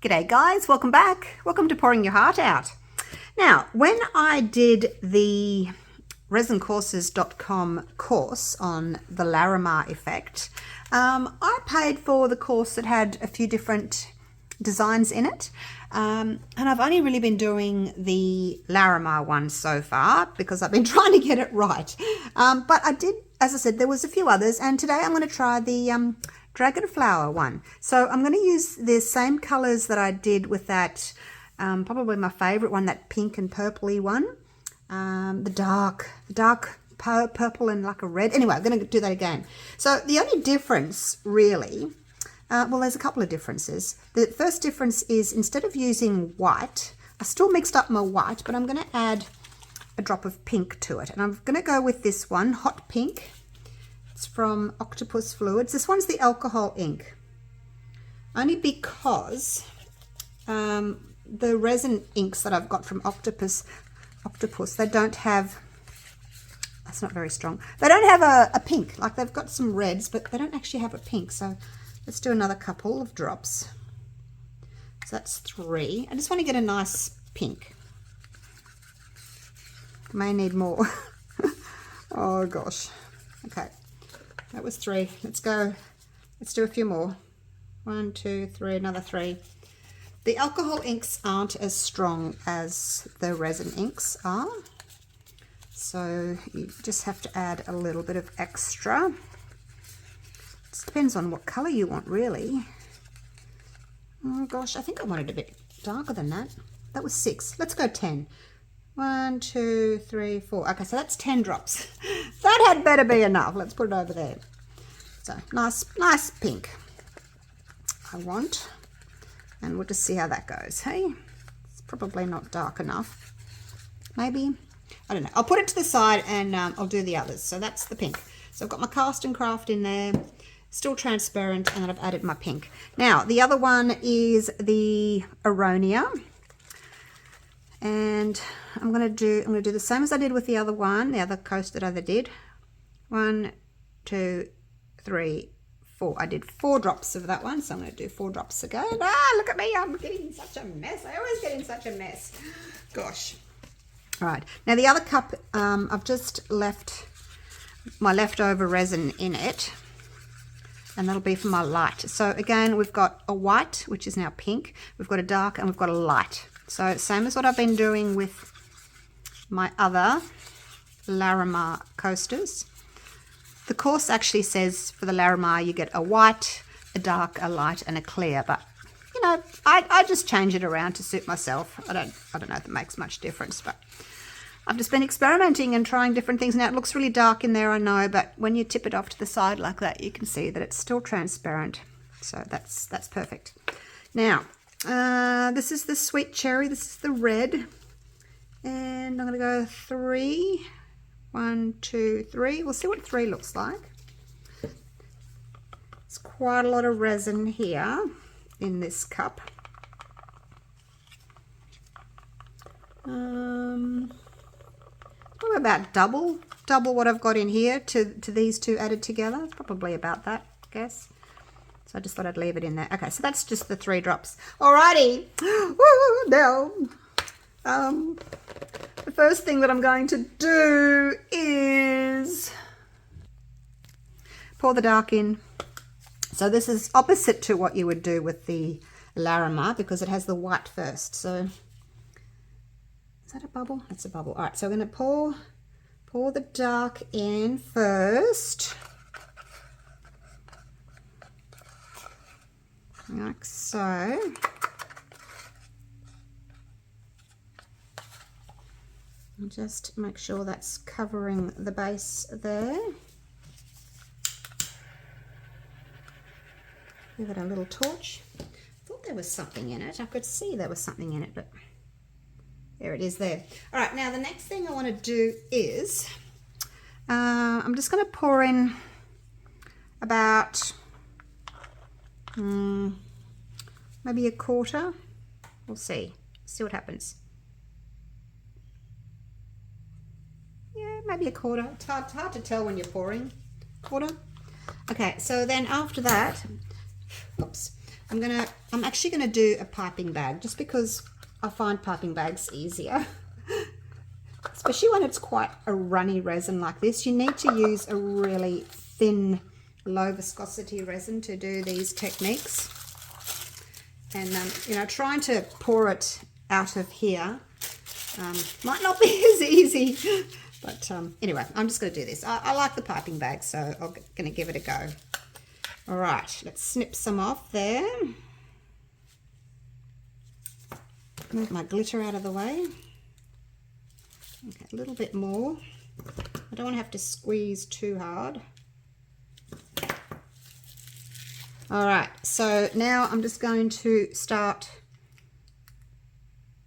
G'day guys, welcome back. Welcome to Pouring Your Heart Out. Now, when I did the resincourses.com course on the Larimar effect, I paid for the course that had a few different designs in it. And I've only really been doing the Larimar one so far because I've been trying to get it right. But I did, as I said, there was a few others, and today I'm going to try the Dragon Flower one. So I'm going to use the same colors that I did with that, probably my favorite one, that pink and purpley one. The dark purple and like a red. Anyway, I'm going to do that again. So the only difference really, well, there's a couple of differences. The first difference is instead of using white, I still mixed up my white, but I'm going to add a drop of pink to it. And I'm going to go with this one, Hot Pink. It's from Octopus Fluids. This one's the alcohol ink. Only because the resin inks that I've got from Octopus, they don't have, that's not very strong. They don't have a pink. Like they've got some reds, but they don't actually have a pink. So let's do another couple of drops. So that's 3. I just want to get a nice pink. May need more. Oh gosh. Okay. That was 3. Let's go. Let's do a few more. 1, 2, 3, another 3. The alcohol inks aren't as strong as the resin inks are. So you just have to add a little bit of extra. It depends on what color you want, really. Oh gosh, I think I wanted a bit darker than that. That was 6. Let's go 10. 1, 2, 3, 4. Okay, so that's 10 drops. That had better be enough. Let's put it over there. So nice pink I want, and we'll just see how that goes. Hey, it's probably not dark enough. Maybe, I don't know. I'll put it to the side and I'll do the others. So that's the pink. So I've got my Cast and Craft in there, still transparent, and then I've added my pink. Now the other one is the Aronia. And I'm gonna do the same as I did with the other one, the other coaster that I did. 1, 2, 3, 4. I did 4 drops of that one, so I'm gonna do 4 drops again. Ah, look at me, I'm getting in such a mess. I always get in such a mess. Gosh. All right, now the other cup, I've just left my leftover resin in it, and that'll be for my light. So again, we've got a white, which is now pink. We've got a dark, and we've got a light. So same as what I've been doing with my other Larimar coasters. The course actually says for the Larimar you get a white, a dark, a light, and a clear. But you know, I just change it around to suit myself. I don't know if it makes much difference, but I've just been experimenting and trying different things. Now it looks really dark in there, I know, but when you tip it off to the side like that, you can see that it's still transparent. So that's perfect. Now. This is the sweet cherry, this is the red, and I'm going to go 3, 1, 2, 3. We'll see what 3 looks like. It's quite a lot of resin here in this cup. Probably about double what I've got in here to these two added together. Probably about that, I guess. So I just thought I'd leave it in there. Okay, so that's just the 3 drops. Alrighty. Woo, now, the first thing that I'm going to do is pour the dark in. So this is opposite to what you would do with the Larimar because it has the white first. So is that a bubble? That's a bubble. All right, so I'm going to pour the dark in first. Like so. And just make sure that's covering the base there. Give it a little torch. I thought there was something in it. I could see there was something in it, but there it is there. All right, now the next thing I want to do is I'm just going to pour in about maybe a quarter. We'll see what happens. Yeah, maybe a quarter. It's hard to tell when you're pouring. Quarter. Okay, so then after that, oops, I'm actually gonna do a piping bag just because I find piping bags easier. Especially when it's quite a runny resin like this. You need to use a really thin, low viscosity resin to do these techniques. And, you know, trying to pour it out of here might not be as easy. But anyway, I'm just going to do this. I like the piping bag, so I'm going to give it a go. All right, let's snip some off there. Move my glitter out of the way. Okay, a little bit more. I don't want to have to squeeze too hard. All right, so now I'm just going to start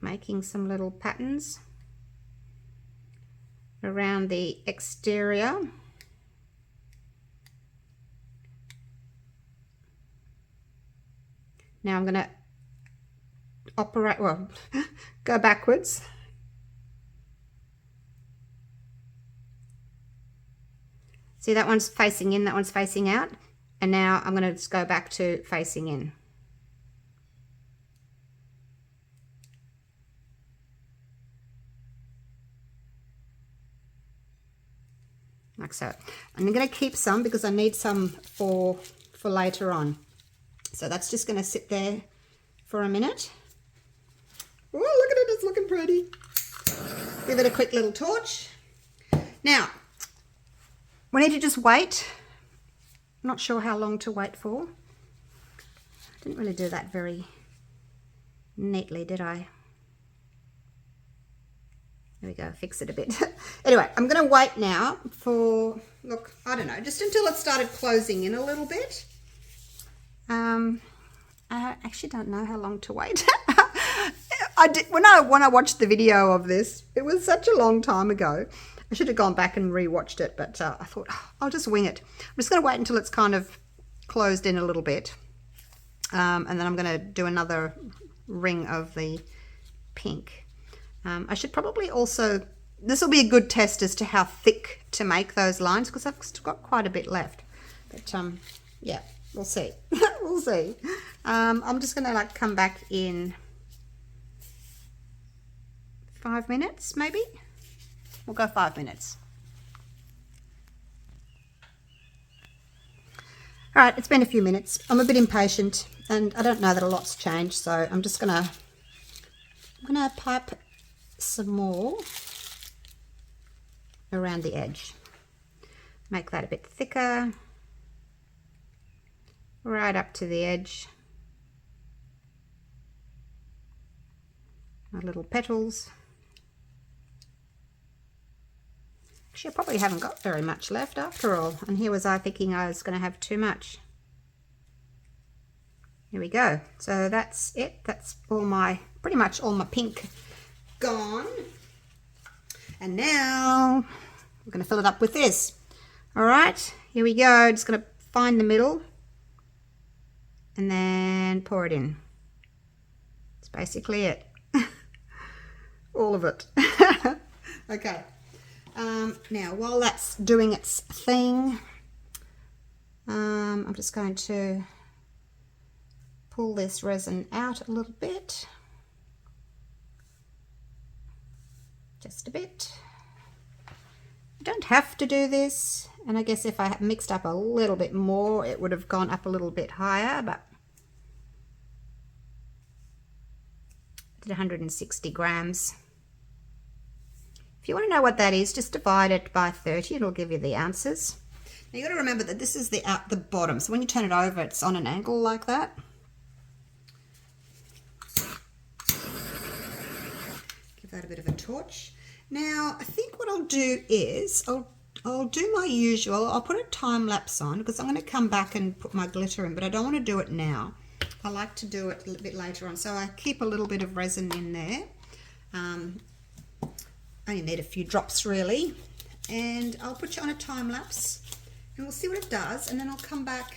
making some little patterns around the exterior. Now I'm going to operate, well, go backwards. See, that one's facing in, that one's facing out. And now I'm going to just go back to facing in. Like so. I'm going to keep some because I need some for later on. So that's just going to sit there for a minute. Oh, look at it, it's looking pretty. Give it a quick little torch. Now, we need to just wait. I'm not sure how long to wait for. I didn't really do that very neatly, did I? There we go, fix it a bit. Anyway, I'm going to wait now for, look, I don't know, just until it started closing in a little bit. I actually don't know how long to wait. When I watched the video of this, it was such a long time ago. I should have gone back and re-watched it, but I thought, oh, I'll just wing it. I'm just going to wait until it's kind of closed in a little bit. And then I'm going to do another ring of the pink. I should probably also, this will be a good test as to how thick to make those lines because I've still got quite a bit left. But yeah, we'll see. We'll see. I'm just going to like come back in 5 minutes maybe. We'll go 5 minutes. All right, it's been a few minutes. I'm a bit impatient and I don't know that a lot's changed, so I'm just I'm gonna pipe some more around the edge. Make that a bit thicker, right up to the edge. My little petals. Actually, I probably haven't got very much left after all. And here was I thinking I was going to have too much. Here we go. So that's it. That's pretty much all my pink gone. And now we're going to fill it up with this. All right, here we go. Just going to find the middle and then pour it in. That's basically it. All of it. Okay. Now, while that's doing its thing, I'm just going to pull this resin out a little bit. Just a bit. You don't have to do this, and I guess if I had mixed up a little bit more, it would have gone up a little bit higher, but I did 160 grams. If you want to know what that is, just divide it by 30. It'll give you the ounces. Now you've got to remember that this is the bottom. So when you turn it over, it's on an angle like that. Give that a bit of a torch. Now I think what I'll do is I'll do my usual. I'll put a time lapse on because I'm going to come back and put my glitter in, but I don't want to do it now. I like to do it a little bit later on. So I keep a little bit of resin in there. I only need a few drops really, and I'll put you on a time lapse and we'll see what it does, and then I'll come back.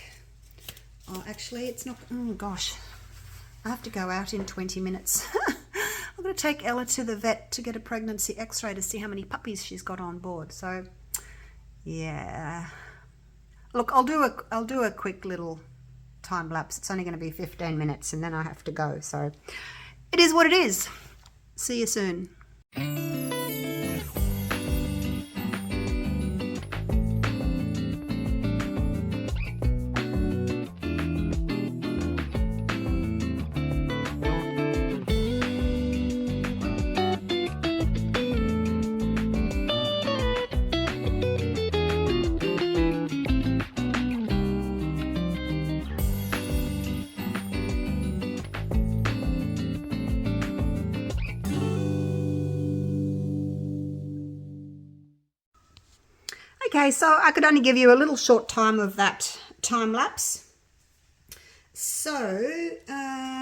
Oh, actually it's not, oh gosh, I have to go out in 20 minutes. I'm going to take Ella to the vet to get a pregnancy x-ray to see how many puppies she's got on board. So yeah, look, I'll do a quick little time lapse. It's only going to be 15 minutes and then I have to go. So it is what it is. See you soon. Okay, so I could only give you a little short time of that time lapse. So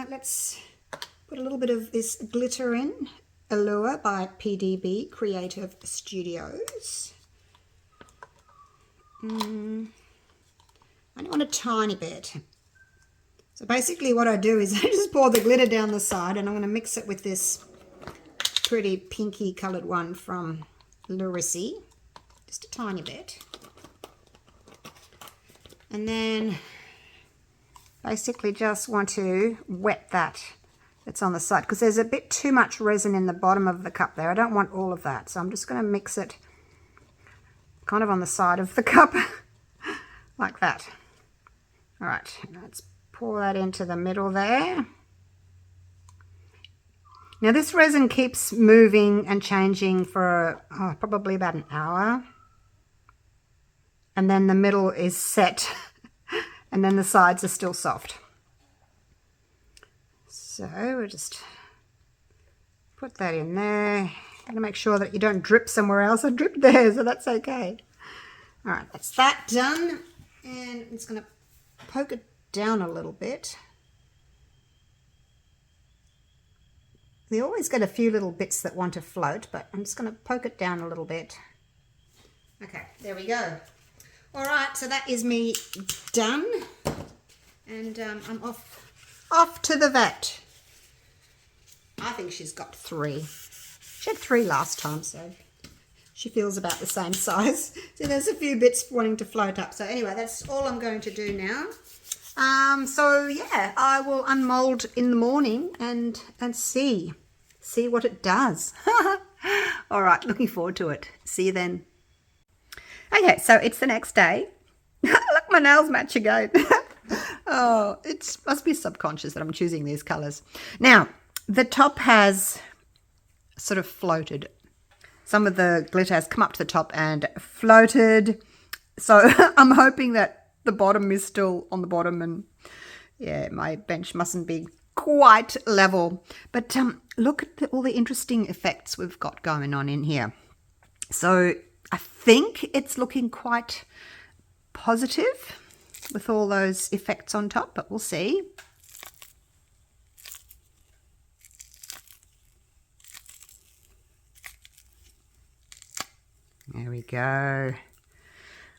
let's put a little bit of this glitter in. Allure by PDB Creative Studios. I only want a tiny bit. So basically what I do is I just pour the glitter down the side and I'm going to mix it with this pretty pinky coloured one from Resin. Just a tiny bit. And then basically just want to wet that's on the side because there's a bit too much resin in the bottom of the cup there. I don't want all of that. So I'm just going to mix it kind of on the side of the cup like that. All right, let's pour that into the middle there. Now this resin keeps moving and changing for probably about an hour. And then the middle is set and then the sides are still soft. So we'll just put that in there. I'm going to make sure that you don't drip somewhere else. I dripped there, so that's okay. All right, that's that done. And I'm just going to poke it down a little bit. We always get a few little bits that want to float, but I'm just going to poke it down a little bit. Okay, there we go. All right, so that is me done. And I'm off to the vet. I think she's got 3. She had 3 last time, so she feels about the same size. So there's a few bits wanting to float up. So anyway, that's all I'm going to do now. So yeah, I will unmold in the morning and see what it does. All right, looking forward to it. See you then. Okay, so it's the next day. Look, my nails match again. Oh, it must be subconscious that I'm choosing these colors. Now, the top has sort of floated. Some of the glitter has come up to the top and floated. So I'm hoping that the bottom is still on the bottom and yeah, my bench mustn't be quite level. But look at all the interesting effects we've got going on in here. So I think it's looking quite positive with all those effects on top, but we'll see. There we go.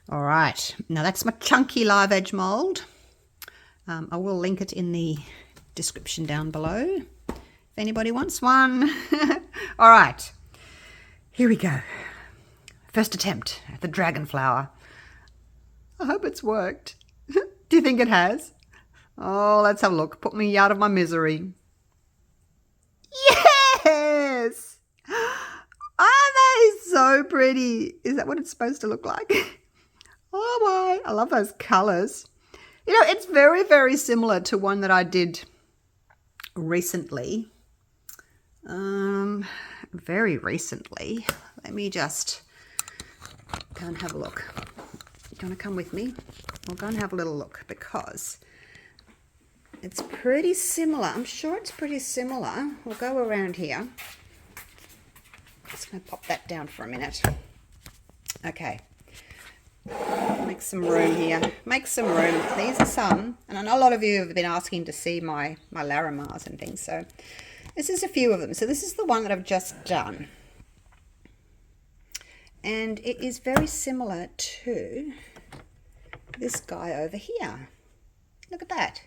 All right, now that's my chunky live edge mold. I will link it in the description down below if anybody wants one. All right, here we go. First attempt at the dragon flower. I hope it's worked. Do you think it has? Oh, let's have a look. Put me out of my misery. Yes! Are they so pretty? Is that what it's supposed to look like? Oh my, I love those colors. You know, it's very, very similar to one that I did recently. Very recently. Let me just go and have a look. Do you want to come with me? We'll go and have a little look because it's pretty similar. I'm sure it's pretty similar. We'll go around here. Just going to pop that down for a minute. Okay. Make some room here. Make some room. These are some, and I know a lot of you have been asking to see my Larimars and things, so this is a few of them. So this is the one that I've just done. And it is very similar to this guy over here. Look at that.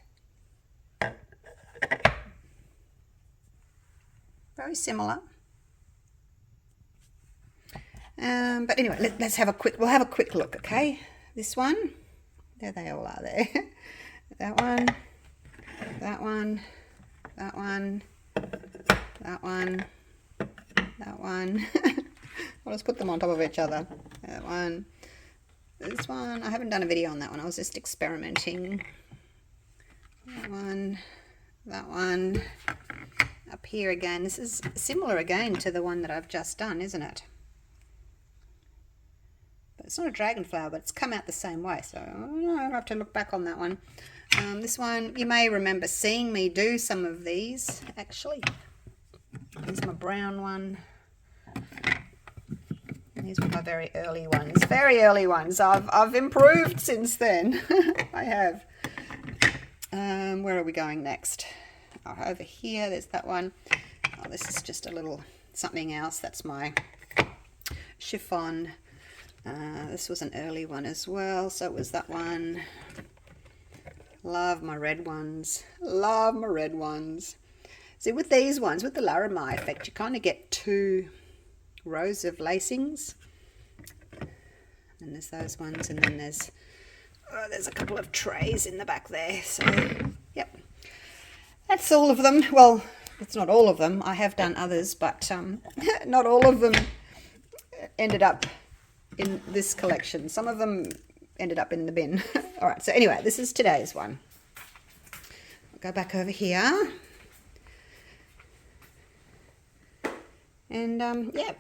Very similar. But anyway, we'll have a quick look, okay? This one, there they all are there. that one, that one, that one, that one, that one. I'll just put them on top of each other. That one, this one. I haven't done a video on that one. I was just experimenting. That one, that one. Up here again. This is similar again to the one that I've just done, isn't it? But it's not a dragon flower, but it's come out the same way. So I'll have to look back on that one. This one, you may remember seeing me do some of these, actually. Here's my brown one. These were my very early ones. Very early ones. I've improved since then. I have. Where are we going next? Oh, over here, there's that one. Oh, this is just a little something else. That's my chiffon. This was an early one as well. So it was that one. Love my red ones. Love my red ones. See, with these ones, with the Larimar effect, you kind of get 2 rows of lacings. And there's those ones, and then there's a couple of trays in the back there. So, yep. That's all of them. Well, it's not all of them. I have done others, but not all of them ended up in this collection. Some of them ended up in the bin. All right, so anyway, this is today's one. I'll go back over here. And, yeah,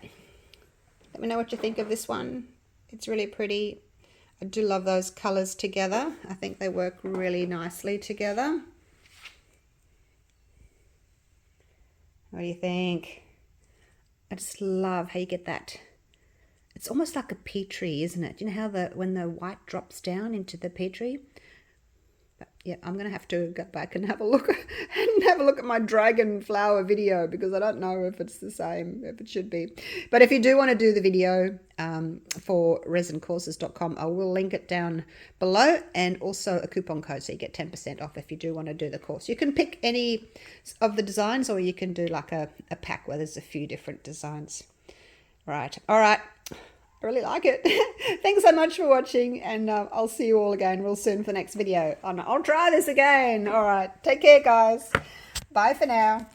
let me know what you think of this one. It's really pretty. I do love those colours together. I think they work really nicely together. What do you think? I just love how you get that. It's almost like a Petri, isn't it? You know how when the white drops down into the Petri? But yeah, I'm gonna have to go back and have a look at my dragon flower video, because I don't know if it's the same, if it should be. But if you do want to do the video for resincourses.com, I will link it down below, and also a coupon code, so you get 10% off if you do want to do the course. You can pick any of the designs, or you can do like a pack where there's a few different designs. Right, all right. I really like it. Thanks so much for watching, and I'll see you all again real soon for the next video. I'll try this again. All right, take care, guys. Bye for now.